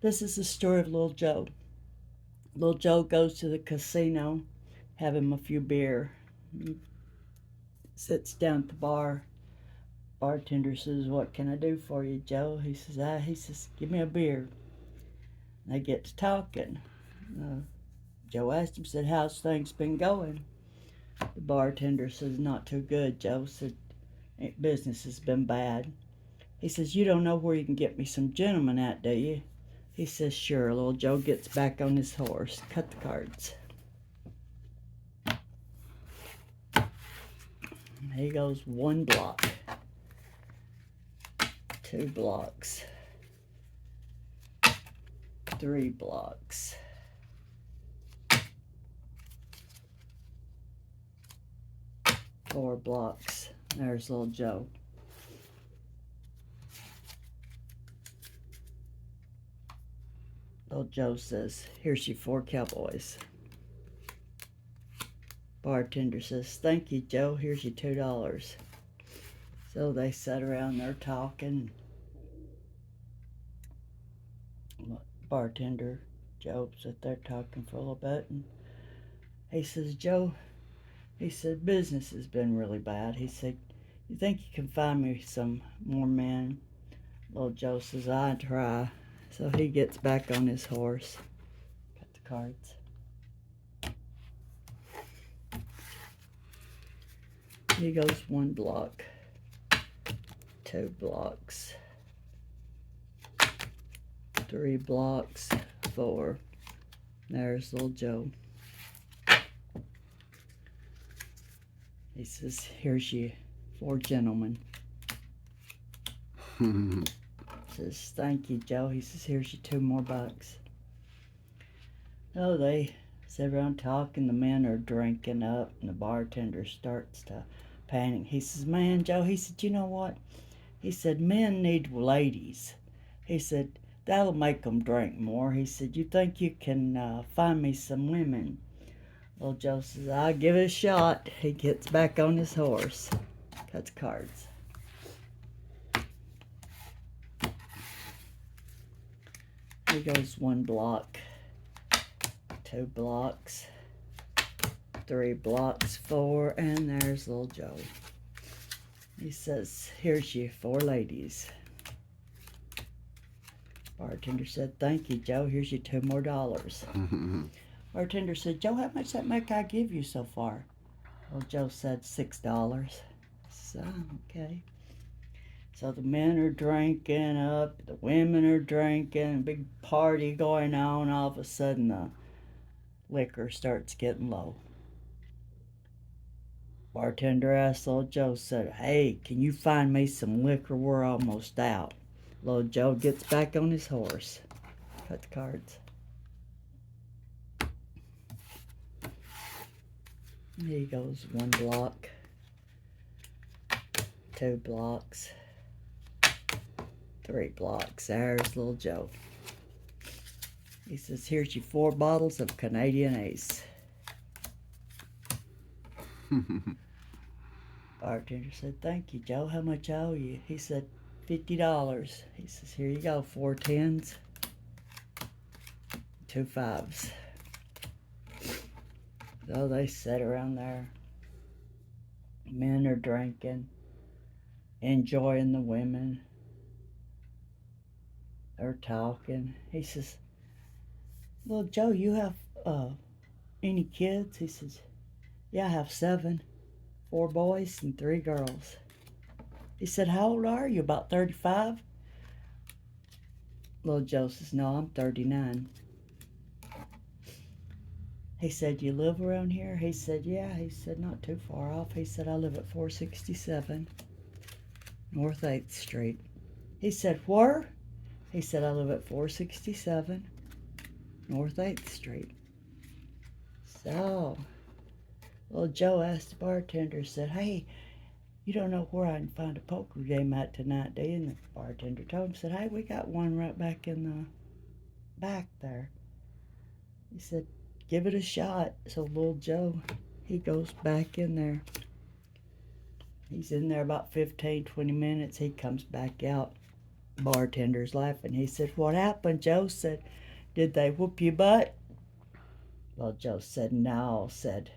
This is the story of Little Joe. Little Joe goes to the casino, have him a few beer. He sits down at the bar. Bartender says, "What can I do for you, Joe?" He says, "Give me a beer." They get to talking. Uh, Joe asked him, said, "How's things been going?" The bartender says, "Not too good." Joe said, "Business has been bad." He says, "You don't know where you can get me some gentlemen at, do you?" He says, "Sure." Little Joe gets back on his horse. Cut the cards. He goes 1 block, 2 blocks, 3 blocks, 4 blocks. There's Little Joe. Little Joe says, "Here's your 4 cowboys." Bartender says, "Thank you, Joe. Here's your $2. So they sat around there talking. Bartender, Joe, sat there talking for a little bit, and he says, "Joe," he said, "business has been really bad." He said, "You think you can find me some more men?" Little Joe says, "I try." So he gets back on his horse. Cut the cards. He goes 1 block, 2 blocks, 3 blocks, 4. There's Little Joe. He says, "Here's you 4 gentlemen." Says, "Thank you, Joe." He says, "Here's you 2 more bucks." Oh, they sit around talking. The men are drinking up, and the bartender starts to panic. He says, "Man, Joe," he said, "you know what?" He said, "Men need ladies." He said, "That'll make them drink more." He said, "You think you can find me some women?" Little Joe says, "I'll give it a shot." He gets back on his horse. Cuts cards. He goes 1 block, 2 blocks, 3 blocks, 4, and there's Little Joe. He says, "Here's you 4 ladies." Bartender said, "Thank you, Joe. Here's you $2 more." Bartender said, "Joe, how much that make I give you so far?" Well, Joe said, $6. So, okay. So the men are drinking up, the women are drinking, big party going on. All of a sudden, the liquor starts getting low. Bartender asked Little Joe, said, "Hey, can you find me some liquor? We're almost out." Little Joe gets back on his horse. Cut the cards. He goes 1 block, 2 blocks, 3 blocks. There's Little Joe. He says, "Here's your 4 bottles of Canadian Ace." Bartender said, "Thank you, Joe. How much I owe you?" He said, $50. He says, "Here you go, 4 10s, 2 5s." So they sit around there. Men are drinking, enjoying the women. They're talking. He says, "Little Joe, you have any kids?" He says, "Yeah, I have 7, 4 boys and 3 girls." He said, "How old are you? About 35? Little Joe says, "No, I'm 39. He said, "You live around here?" He said, "Yeah." He said, "Not too far off." He said, "I live at 467 North 8th Street. He said, "Where?" He said, "I live at 467 North 8th Street. So, Little Joe asked the bartender, said, "Hey, you don't know where I can find a poker game at tonight, do you?" And the bartender told him, said, "Hey, we got one right back in the back there." He said, "Give it a shot." So Little Joe, he goes back in there. He's in there about 15, 20 minutes. He comes back out. Bartender's laughing. He said, "What happened?" Joe said, "Did they whoop your butt?" Well, Joe said, "No." Said,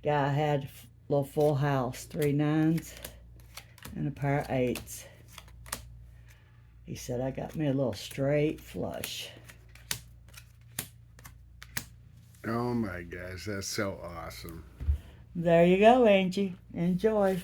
"Guy had a little full house, 3 9s and a pair of 8s." He said, "I got me a little straight flush." Oh my gosh, that's so awesome. There you go, Angie. Enjoy.